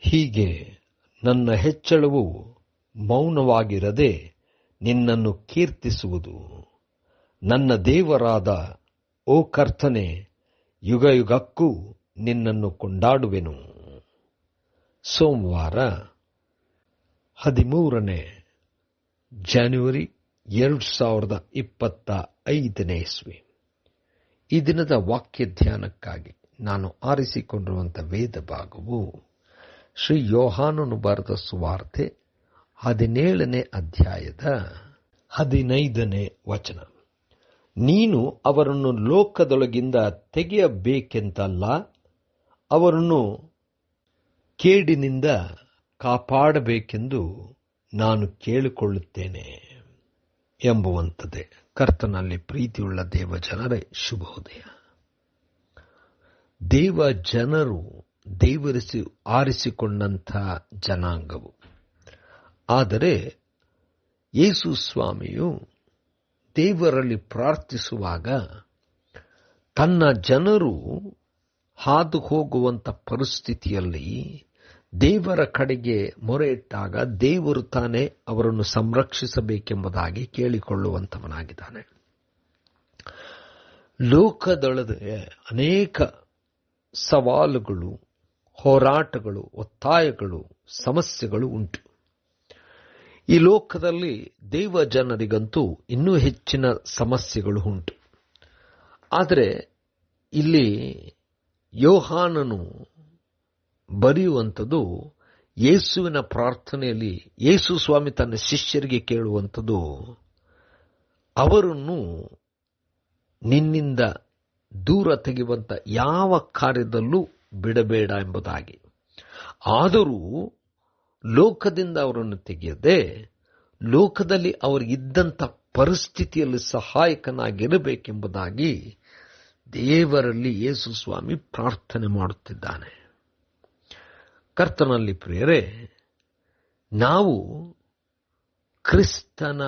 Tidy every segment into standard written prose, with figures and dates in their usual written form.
ಹೀಗೆ ನನ್ನ ಹೆಚ್ಚಳವು ಮೌನವಾಗಿರದೆ ನಿನ್ನನ್ನು ಕೀರ್ತಿಸುವುದು. ನನ್ನ ದೇವರಾದ ಓ ಕರ್ತನೆ, ಯುಗಯುಗಕ್ಕೂ ನಿನ್ನನ್ನು ಕೊಂಡಾಡುವೆನು. ಸೋಮವಾರ 13 ಜಾನ್ವರಿ 2025 ಈ ದಿನದ ವಾಕ್ಯ ಧ್ಯಾನಕ್ಕಾಗಿ ನಾನು ಆರಿಸಿಕೊಂಡಿರುವಂಥ ವೇದ ಭಾಗವು ಶ್ರೀ ಯೋಹಾನನು ಬರೆದ ಸುವಾರ್ತೆ 17ನೇ ಅಧ್ಯಾಯದ 15ನೇ ವಚನ. ನೀನು ಅವರನ್ನು ಲೋಕದೊಳಗಿಂದ ತೆಗೆಯಬೇಕೆಂತಲ್ಲ, ಅವರನ್ನು ಕೇಡಿನಿಂದ ಕಾಪಾಡಬೇಕೆಂದು ನಾನು ಕೇಳಿಕೊಳ್ಳುತ್ತೇನೆ ಎಂಬುವಂಥದ್ದೇ. ಕರ್ತನಲ್ಲಿ ಪ್ರೀತಿಯುಳ್ಳ ದೇವ ಜನರೇ, ಶುಭೋದಯ. ದೇವ ಜನರು ಆರಿಸಿಕೊಂಡಂಥ ಜನಾಂಗವು. ಆದರೆ ಯೇಸು ಸ್ವಾಮಿಯು ದೇವರಲ್ಲಿ ಪ್ರಾರ್ಥಿಸುವಾಗ ತನ್ನ ಜನರು ಹಾದು ಹೋಗುವಂಥ ಪರಿಸ್ಥಿತಿಯಲ್ಲಿ ದೇವರ ಕಡೆಗೆ ಮೊರೆ ಇಟ್ಟಾಗ ದೇವರು ತಾನೇ ಅವರನ್ನು ಸಂರಕ್ಷಿಸಬೇಕೆಂಬುದಾಗಿ ಕೇಳಿಕೊಳ್ಳುವಂಥವನಾಗಿದ್ದಾನೆ. ಲೋಕದೊಳಗೆ ಅನೇಕ ಸವಾಲುಗಳು, ಹೋರಾಟಗಳು, ಒತ್ತಾಯಗಳು, ಸಮಸ್ಯೆಗಳು ಉಂಟು. ಈ ಲೋಕದಲ್ಲಿ ದೇವ ಜನರಿಗಂತೂ ಇನ್ನೂ ಹೆಚ್ಚಿನ ಸಮಸ್ಯೆಗಳು ಉಂಟು. ಆದರೆ ಇಲ್ಲಿ ಯೋಹಾನನು ಬರೆಯುವಂಥದ್ದು ಯೇಸುವಿನ ಪ್ರಾರ್ಥನೆಯಲ್ಲಿ ಯೇಸು ಸ್ವಾಮಿ ತನ್ನ ಶಿಷ್ಯರಿಗೆ ಕೇಳುವಂಥದ್ದು, ಅವರನ್ನು ನಿನ್ನಿಂದ ದೂರ ತೆಗೆಯುವಂಥ ಯಾವ ಕಾರ್ಯದಲ್ಲೂ ಬಿಡಬೇಡ ಎಂಬುದಾಗಿ. ಆದರೂ ಲೋಕದಿಂದ ಅವರನ್ನು ತೆಗೆಯದೆ ಲೋಕದಲ್ಲಿ ಅವರಿಗಿದ್ದಂಥ ಪರಿಸ್ಥಿತಿಯಲ್ಲಿ ಸಹಾಯಕನಾಗಿರಬೇಕೆಂಬುದಾಗಿ ದೇವರಲ್ಲಿ ಯೇಸು ಸ್ವಾಮಿ ಪ್ರಾರ್ಥನೆ ಮಾಡುತ್ತಿದ್ದಾನೆ. ಕರ್ತನಲ್ಲಿ ಪ್ರಿಯರೇ, ನಾವು ಕ್ರಿಸ್ತನ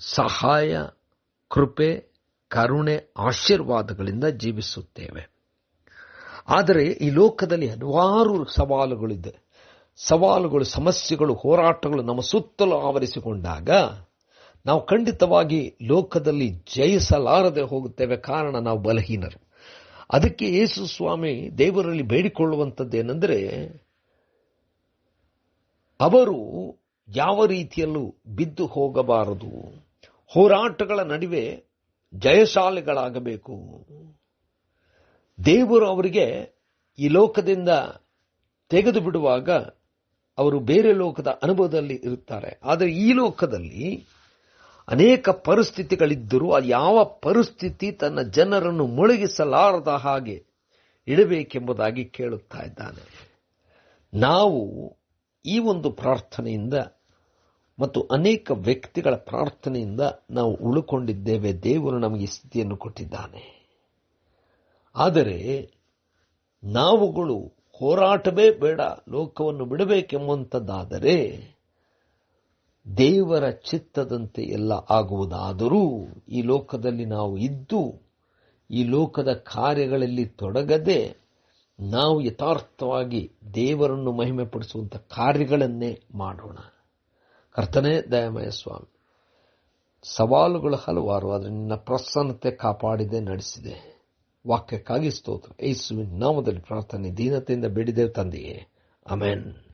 ಸಹಾಯ, ಕೃಪೆ, ಕರುಣೆ, ಆಶೀರ್ವಾದಗಳಿಂದ ಜೀವಿಸುತ್ತೇವೆ. ಆದರೆ ಈ ಲೋಕದಲ್ಲಿ ಹಲವಾರು ಸವಾಲುಗಳಿದೆ. ಸವಾಲುಗಳು, ಸಮಸ್ಯೆಗಳು, ಹೋರಾಟಗಳು ನಮ್ಮ ಸುತ್ತಲೂ ಆವರಿಸಿಕೊಂಡಾಗ ನಾವು ಖಂಡಿತವಾಗಿ ಲೋಕದಲ್ಲಿ ಜಯಿಸಲಾರದೆ ಹೋಗುತ್ತೇವೆ. ಕಾರಣ, ನಾವು ಬಲಹೀನರು. ಅದಕ್ಕೆ ಯೇಸು ಸ್ವಾಮಿ ದೇವರಲ್ಲಿ ಬೇಡಿಕೊಳ್ಳುವಂಥದ್ದೇನೆಂದರೆ, ಅವರು ಯಾವ ರೀತಿಯಲ್ಲೂ ಬಿದ್ದು ಹೋಗಬಾರದು, ಹೋರಾಟಗಳ ನಡುವೆ ಜಯಶಾಲಿಗಳಾಗಬೇಕು. ದೇವರು ಅವರಿಗೆ ಈ ಲೋಕದಿಂದ ತೆಗೆದು ಬಿಡುವಾಗ ಅವರು ಬೇರೆ ಲೋಕದ ಅನುಭವದಲ್ಲಿ ಇರುತ್ತಾರೆ. ಆದರೆ ಈ ಲೋಕದಲ್ಲಿ ಅನೇಕ ಪರಿಸ್ಥಿತಿಗಳಿದ್ದರೂ ಆ ಯಾವ ಪರಿಸ್ಥಿತಿ ತನ್ನ ಜನರನ್ನು ಮುಳುಗಿಸಲಾರದ ಹಾಗೆ ಇಡಬೇಕೆಂಬುದಾಗಿ ಕೇಳುತ್ತಾ ಇದ್ದಾನೆ. ನಾವು ಈ ಒಂದು ಪ್ರಾರ್ಥನೆಯಿಂದ ಮತ್ತು ಅನೇಕ ವ್ಯಕ್ತಿಗಳ ಪ್ರಾರ್ಥನೆಯಿಂದ ನಾವು ಉಳುಕೊಂಡಿದ್ದೇವೆ. ದೇವರು ನಮಗೆ ಈ ಸ್ಥಿತಿಯನ್ನು ಕೊಟ್ಟಿದ್ದಾನೆ. ಆದರೆ ನಾವುಗಳು ಹೋರಾಟವೇ ಬೇಡ, ಲೋಕವನ್ನು ಬಿಡಬೇಕೆಂಬುವಂಥದ್ದಾದರೆ ದೇವರ ಚಿತ್ತದಂತೆ ಎಲ್ಲ ಆಗುವುದಾದರೂ ಈ ಲೋಕದಲ್ಲಿ ನಾವು ಇದ್ದು ಈ ಲೋಕದ ಕಾರ್ಯಗಳಲ್ಲಿ ತೊಡಗದೆ ನಾವು ಯಥಾರ್ಥವಾಗಿ ದೇವರನ್ನು ಮಹಿಮೆಪಡಿಸುವಂಥ ಕಾರ್ಯಗಳನ್ನೇ ಮಾಡೋಣ. ಕರ್ತನೇ ದಯಾಮಯ ಸ್ವಾಮಿ, ಸವಾಲುಗಳು ಹಲವಾರು, ಆದರೆ ನಿನ್ನ ಪ್ರಸನ್ನತೆ ಕಾಪಾಡಿದೆ, ನಡೆಸಿದೆ. ವಾಕ್ಯಕ್ಕಾಗಿ ಸ್ತೋತ್ರ. ಯೇಸುವಿನ ನಾಮದಲ್ಲಿ ಪ್ರಾರ್ಥನೆ ದೀನತೆಯಿಂದ ಬೇಡಿದೆವು ತಂದೆಯೇ, ಆಮೆನ್.